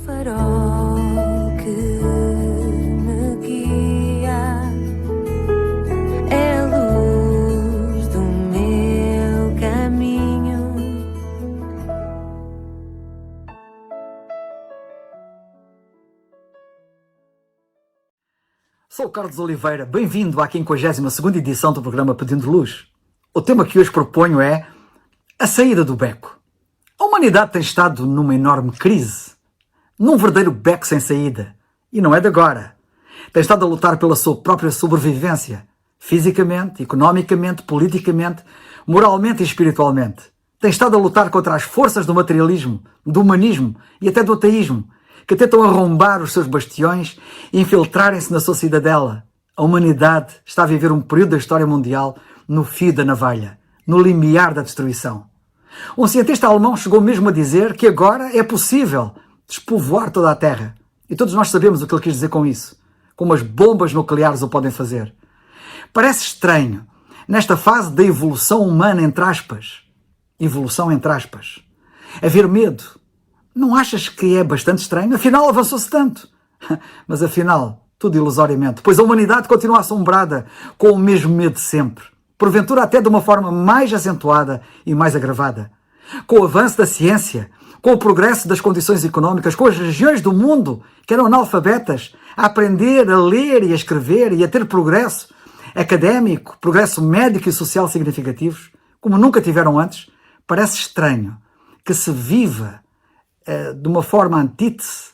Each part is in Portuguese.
farol que me guia, é a luz do meu caminho. Sou o Carlos Oliveira, bem-vindo à 52ª edição do programa Pedindo Luz. O tema que hoje proponho é a saída do beco. A humanidade tem estado numa enorme crise, num verdadeiro beco sem saída, e não é de agora. Tem estado a lutar pela sua própria sobrevivência, fisicamente, economicamente, politicamente, moralmente e espiritualmente. Tem estado a lutar contra as forças do materialismo, do humanismo e até do ateísmo, que tentam arrombar os seus bastiões e infiltrarem-se na sua cidadela. A humanidade está a viver um período da história mundial no fio da navalha, no limiar da destruição. Um cientista alemão chegou mesmo a dizer que agora é possível despovoar toda a Terra. E todos nós sabemos o que ele quis dizer com isso, como as bombas nucleares o podem fazer. Parece estranho, nesta fase da evolução humana, entre aspas, haver medo. Não achas que é bastante estranho? Afinal, avançou-se tanto. Mas afinal, tudo ilusoriamente, pois a humanidade continua assombrada com o mesmo medo de sempre. Porventura até de uma forma mais acentuada e mais agravada. Com o avanço da ciência, com o progresso das condições económicas, com as regiões do mundo que eram analfabetas a aprender a ler e a escrever e a ter progresso académico, progresso médico e social significativos, como nunca tiveram antes, parece estranho que se viva de uma forma antítese,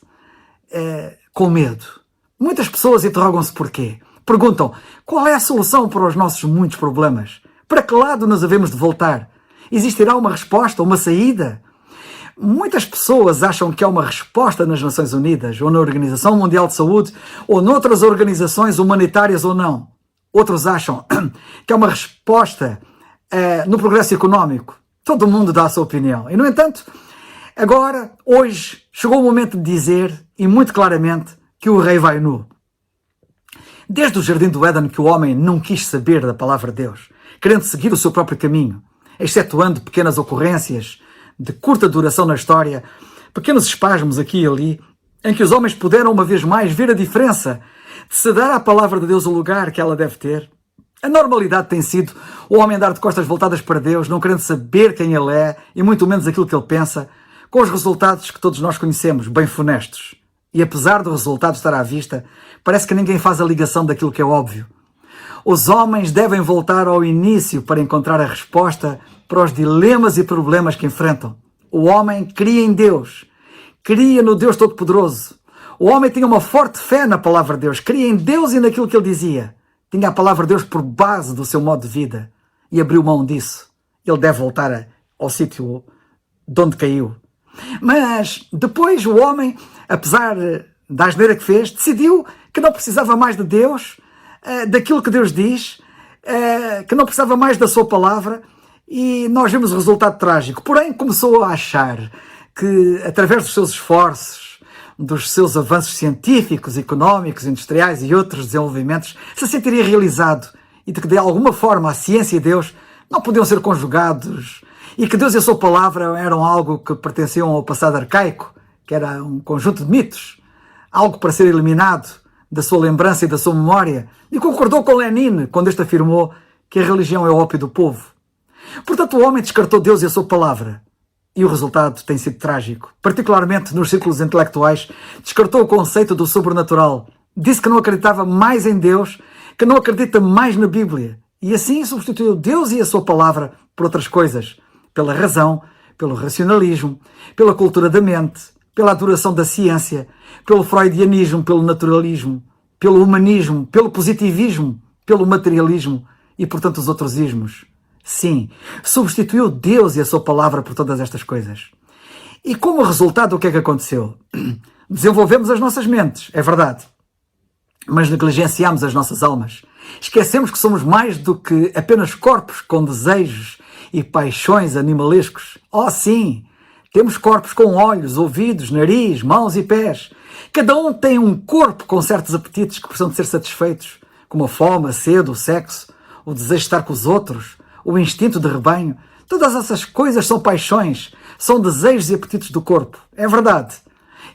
com medo. Muitas pessoas interrogam-se porquê. Perguntam, qual é a solução para os nossos muitos problemas? Para que lado nos havemos de voltar? Existirá uma resposta, uma saída? Muitas pessoas acham que há uma resposta nas Nações Unidas, ou na Organização Mundial de Saúde, ou noutras organizações humanitárias ou não. Outros acham que há uma resposta no progresso económico. Todo mundo dá a sua opinião. E, no entanto, agora, hoje, chegou o momento de dizer, e muito claramente, que o rei vai nu. Desde o Jardim do Éden que o homem não quis saber da palavra de Deus, querendo seguir o seu próprio caminho, excetuando pequenas ocorrências de curta duração na história, pequenos espasmos aqui e ali, em que os homens puderam uma vez mais ver a diferença de se dar à palavra de Deus o lugar que ela deve ter. A normalidade tem sido o homem andar de costas voltadas para Deus, não querendo saber quem ele é e muito menos aquilo que ele pensa, com os resultados que todos nós conhecemos, bem funestos. E apesar do resultado estar à vista, parece que ninguém faz a ligação daquilo que é óbvio. Os homens devem voltar ao início para encontrar a resposta para os dilemas e problemas que enfrentam. O homem cria em Deus, cria no Deus Todo-Poderoso. O homem tinha uma forte fé na palavra de Deus, cria em Deus e naquilo que ele dizia. Tinha a palavra de Deus por base do seu modo de vida e abriu mão disso. Ele deve voltar ao sítio de onde caiu. Mas depois o homem, apesar da asneira que fez, decidiu que não precisava mais de Deus, daquilo que Deus diz, que não precisava mais da sua palavra, e nós vemos o resultado trágico. Porém, começou a achar que, através dos seus esforços, dos seus avanços científicos, económicos, industriais e outros desenvolvimentos, se sentiria realizado e de alguma forma a ciência e Deus não podiam ser conjugados, e que Deus e a sua palavra eram algo que pertenciam ao passado arcaico, que era um conjunto de mitos, algo para ser eliminado da sua lembrança e da sua memória, e concordou com Lenin quando este afirmou que a religião é o ópio do povo. Portanto, o homem descartou Deus e a sua palavra, e o resultado tem sido trágico. Particularmente nos círculos intelectuais, descartou o conceito do sobrenatural, disse que não acreditava mais em Deus, que não acredita mais na Bíblia, e assim substituiu Deus e a sua palavra por outras coisas, pela razão, pelo racionalismo, pela cultura da mente, pela adoração da ciência, pelo freudianismo, pelo naturalismo, pelo humanismo, pelo positivismo, pelo materialismo e por tantos outros ismos. Sim, substituiu Deus e a sua palavra por todas estas coisas. E como resultado, o que é que aconteceu? Desenvolvemos as nossas mentes, é verdade, mas negligenciamos as nossas almas. Esquecemos que somos mais do que apenas corpos com desejos e paixões animalescos. Oh sim, temos corpos com olhos, ouvidos, nariz, mãos e pés. Cada um tem um corpo com certos apetites que precisam de ser satisfeitos, como a fome, a sede, o sexo, o desejo de estar com os outros, o instinto de rebanho. Todas essas coisas são paixões, são desejos e apetites do corpo. É verdade.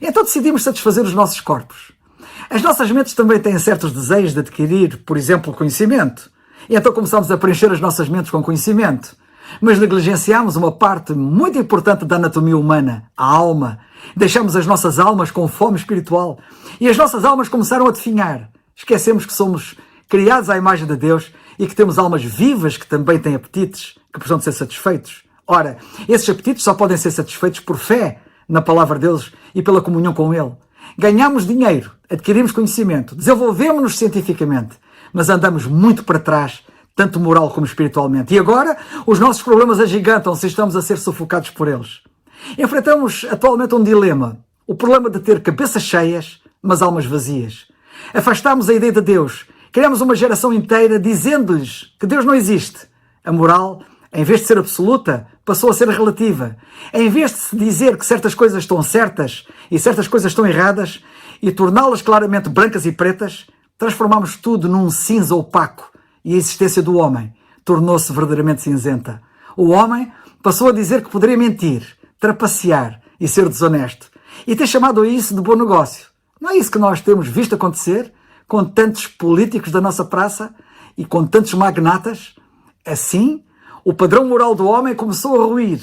Então decidimos satisfazer os nossos corpos. As nossas mentes também têm certos desejos de adquirir, por exemplo, conhecimento. E então começamos a preencher as nossas mentes com conhecimento. Mas negligenciamos uma parte muito importante da anatomia humana, a alma. Deixamos as nossas almas com fome espiritual. E as nossas almas começaram a definhar. Esquecemos que somos criados à imagem de Deus e que temos almas vivas que também têm apetites, que precisam de ser satisfeitos. Ora, esses apetites só podem ser satisfeitos por fé na palavra de Deus e pela comunhão com Ele. Ganhamos dinheiro, adquirimos conhecimento, desenvolvemos-nos cientificamente, mas andamos muito para trás, tanto moral como espiritualmente. E agora, os nossos problemas agigantam-se e estamos a ser sufocados por eles. Enfrentamos atualmente um dilema, o problema de ter cabeças cheias, mas almas vazias. Afastamos a ideia de Deus, criamos uma geração inteira dizendo-lhes que Deus não existe. A moral, em vez de ser absoluta, passou a ser relativa. Em vez de se dizer que certas coisas estão certas e certas coisas estão erradas e torná-las claramente brancas e pretas, transformamos tudo num cinza opaco e a existência do homem tornou-se verdadeiramente cinzenta. O homem passou a dizer que poderia mentir, trapacear e ser desonesto e ter chamado a isso de bom negócio. Não é isso que nós temos visto acontecer com tantos políticos da nossa praça e com tantos magnatas? Assim, o padrão moral do homem começou a ruir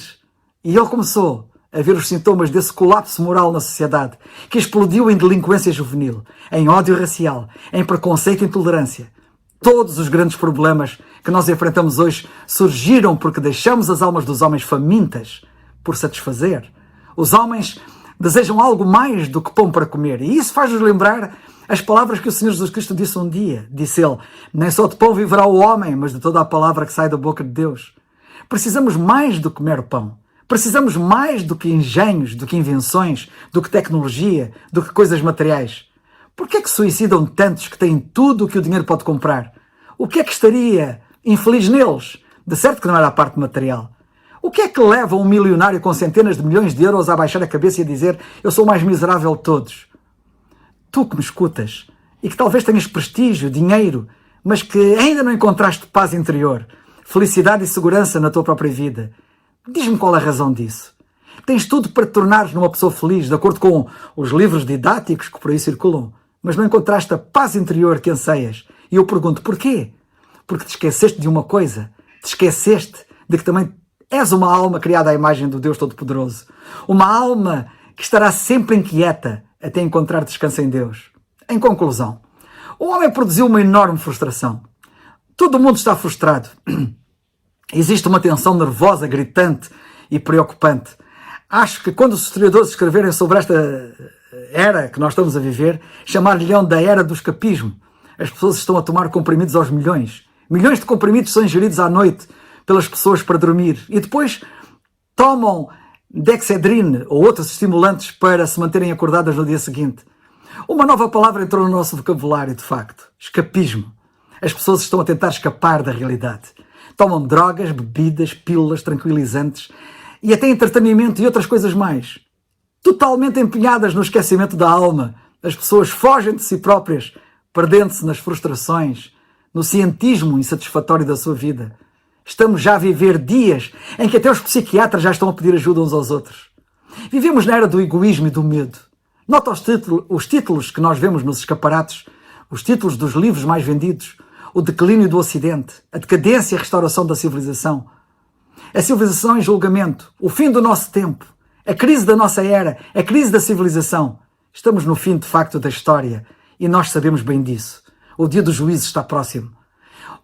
e ele começou a ver os sintomas desse colapso moral na sociedade, que explodiu em delinquência juvenil, em ódio racial, em preconceito e intolerância. Todos os grandes problemas que nós enfrentamos hoje surgiram porque deixamos as almas dos homens famintas por satisfazer. Os homens desejam algo mais do que pão para comer, e isso faz-nos lembrar as palavras que o Senhor Jesus Cristo disse um dia. Disse ele: nem só de pão viverá o homem, mas de toda a palavra que sai da boca de Deus. Precisamos mais do que mero pão. Precisamos mais do que engenhos, do que invenções, do que tecnologia, do que coisas materiais. Por que é que suicidam tantos que têm tudo o que o dinheiro pode comprar? O que é que estaria infeliz neles? De certo que não era a parte material. O que é que leva um milionário com centenas de milhões de euros a baixar a cabeça e a dizer: eu sou o mais miserável de todos? Tu que me escutas e que talvez tenhas prestígio, dinheiro, mas que ainda não encontraste paz interior, felicidade e segurança na tua própria vida, diz-me qual é a razão disso. Tens tudo para te tornares numa pessoa feliz, de acordo com os livros didáticos que por aí circulam, mas não encontraste a paz interior que anseias. E eu pergunto, porquê? Porque te esqueceste de uma coisa. Te esqueceste de que também és uma alma criada à imagem do Deus Todo-Poderoso. Uma alma que estará sempre inquieta até encontrar descanso em Deus. Em conclusão, o homem produziu uma enorme frustração. Todo mundo está frustrado. Existe uma tensão nervosa, gritante e preocupante. Acho que quando os historiadores escreverem sobre esta era que nós estamos a viver, chamar-lhe-ão da era do escapismo. As pessoas estão a tomar comprimidos aos milhões. Milhões de comprimidos são ingeridos à noite pelas pessoas para dormir. E depois tomam Dexedrine ou outros estimulantes para se manterem acordadas no dia seguinte. Uma nova palavra entrou no nosso vocabulário, de facto. Escapismo. As pessoas estão a tentar escapar da realidade. Tomam drogas, bebidas, pílulas tranquilizantes e até entretenimento e outras coisas mais. Totalmente empenhadas no esquecimento da alma. As pessoas fogem de si próprias, perdendo-se nas frustrações, no cientismo insatisfatório da sua vida. Estamos já a viver dias em que até os psiquiatras já estão a pedir ajuda uns aos outros. Vivemos na era do egoísmo e do medo. Nota os títulos que nós vemos nos escaparates, os títulos dos livros mais vendidos, o declínio do Ocidente, a decadência e a restauração da civilização, a civilização em julgamento, o fim do nosso tempo, a crise da nossa era, a crise da civilização. Estamos no fim, de facto, da história e nós sabemos bem disso. O dia do juízo está próximo.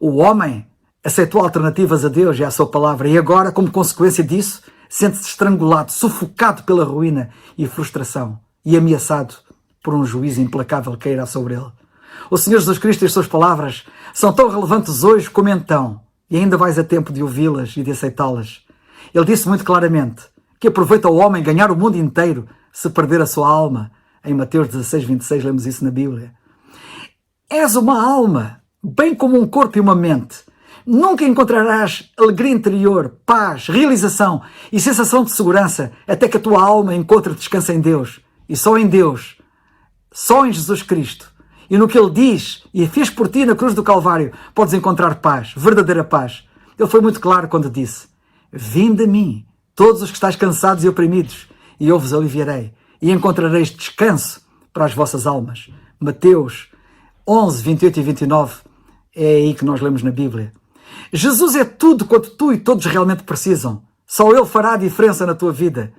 O homem aceitou alternativas a Deus e à sua palavra e agora, como consequência disso, sente-se estrangulado, sufocado pela ruína e frustração e ameaçado por um juízo implacável que cairá sobre ele. O Senhor Jesus Cristo e as suas palavras são tão relevantes hoje como então, e ainda vais a tempo de ouvi-las e de aceitá-las. Ele disse muito claramente que aproveita o homem ganhar o mundo inteiro se perder a sua alma. Em Mateus 16:26 lemos isso na Bíblia. És uma alma, bem como um corpo e uma mente. Nunca encontrarás alegria interior, paz, realização e sensação de segurança até que a tua alma encontre descanso em Deus. E só em Deus, só em Jesus Cristo e no que Ele diz e fez por ti na cruz do Calvário, podes encontrar paz, verdadeira paz. Ele foi muito claro quando disse: vinde a mim, todos os que estáis cansados e oprimidos, e eu vos aliviarei. e encontrareis descanso para as vossas almas. Mateus 11, 28 e 29, é aí que nós lemos na Bíblia. Jesus é tudo quanto tu e todos realmente precisam. Só Ele fará a diferença na tua vida.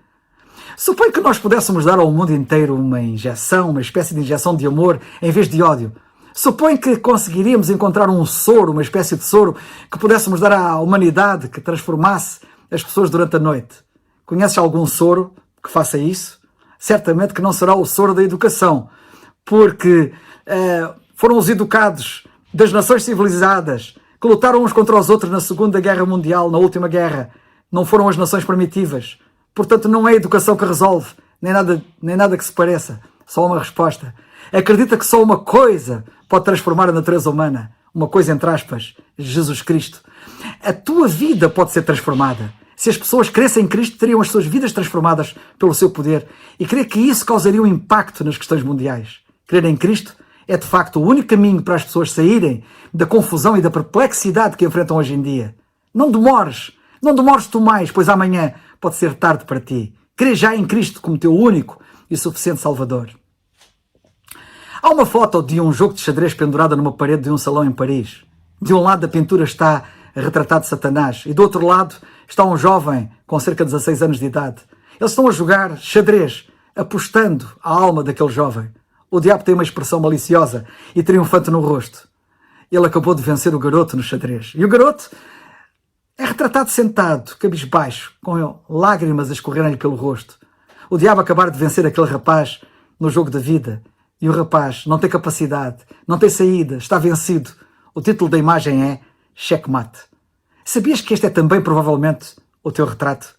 Supõe que nós pudéssemos dar ao mundo inteiro uma injeção, uma espécie de injeção de amor em vez de ódio. Supõe que conseguiríamos encontrar um soro, uma espécie de soro, que pudéssemos dar à humanidade, que transformasse as pessoas durante a noite. Conheces algum soro que faça isso? Certamente que não será o soro da educação, porque foram os educados das nações civilizadas que lutaram uns contra os outros na Segunda Guerra Mundial, na última guerra. Não foram as nações primitivas. Portanto, não é a educação que resolve, nem nada que se pareça. Só uma resposta. Acredita que só uma coisa pode transformar a natureza humana. Uma coisa entre aspas, Jesus Cristo. A tua vida pode ser transformada. Se as pessoas crescem em Cristo, teriam as suas vidas transformadas pelo seu poder. E creio que isso causaria um impacto nas questões mundiais. Crer em Cristo é de facto o único caminho para as pessoas saírem da confusão e da perplexidade que enfrentam hoje em dia. Não demores tu mais, pois amanhã pode ser tarde para ti. Crê já em Cristo como teu único e suficiente Salvador. Há uma foto de um jogo de xadrez pendurada numa parede de um salão em Paris. De um lado da pintura está retratado Satanás e do outro lado está um jovem com cerca de 16 anos de idade. Eles estão a jogar xadrez, apostando a alma daquele jovem. O diabo tem uma expressão maliciosa e triunfante no rosto. Ele acabou de vencer o garoto no xadrez. E o garoto é retratado sentado, cabisbaixo, com lágrimas a escorrerem-lhe pelo rosto. O diabo acabar de vencer aquele rapaz no jogo da vida. E o rapaz não tem capacidade, não tem saída, está vencido. O título da imagem é Checkmate. Sabias que este é também, provavelmente, o teu retrato?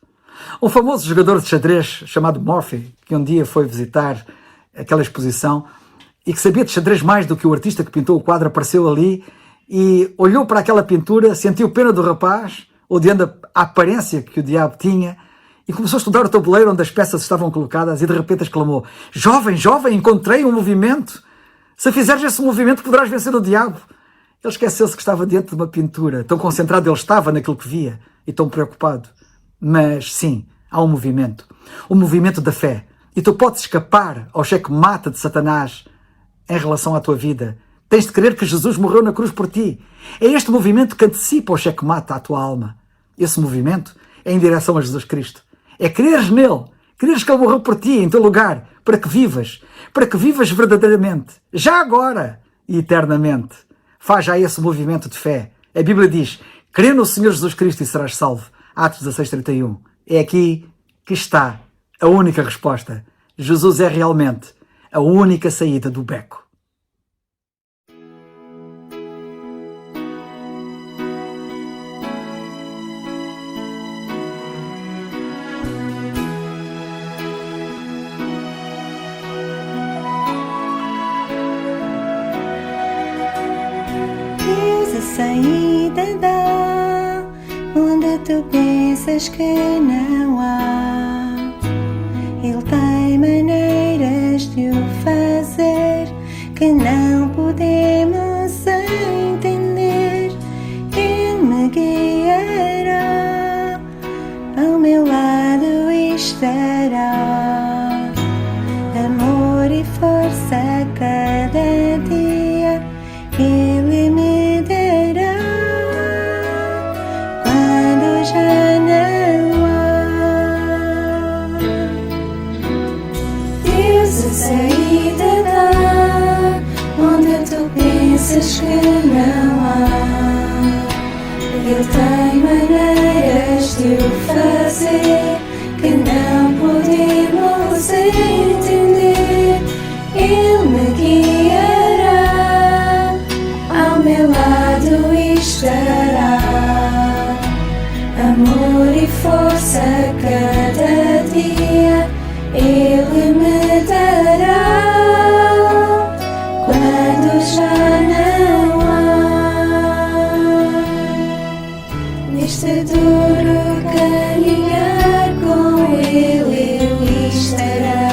Um famoso jogador de xadrez chamado Murphy, que um dia foi visitar aquela exposição e que sabia de xadrez mais do que o artista que pintou o quadro, apareceu ali e olhou para aquela pintura, sentiu pena do rapaz, odiando a aparência que o diabo tinha, e começou a estudar o tabuleiro onde as peças estavam colocadas e de repente exclamou: Jovem, encontrei um movimento. Se fizeres esse movimento poderás vencer o diabo. Ele esqueceu-se que estava diante de uma pintura. Tão concentrado ele estava naquilo que via e tão preocupado. Mas sim, há um movimento. O movimento da fé. E tu podes escapar ao checkmate de Satanás em relação à tua vida. Tens de crer que Jesus morreu na cruz por ti. É este movimento que antecipa o checkmate à tua alma. Esse movimento é em direção a Jesus Cristo. É creres nele, creres que ele morreu por ti, em teu lugar, para que vivas verdadeiramente, já agora e eternamente. Faz já esse movimento de fé. A Bíblia diz: crê no Senhor Jesus Cristo e serás salvo. Atos 16:31. É aqui que está a única resposta. Jesus é realmente a única saída do beco. Saída dá onde tu pensas que não há. Ele tem maneiras de o fazer que não podemos entender. Ele me guiará, ao meu lado estará. Amor e força a cada dia Ele me dará. Quando já não há, Deus a saída dá onde tu pensas que não há. Ele tem maneiras de o fazer que não podemos entender. Ele me guiará, ao meu lado estará. Amor e força a cada dia Ele me dará. Quando já não há, neste duro caminhar com Ele estará.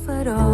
farol.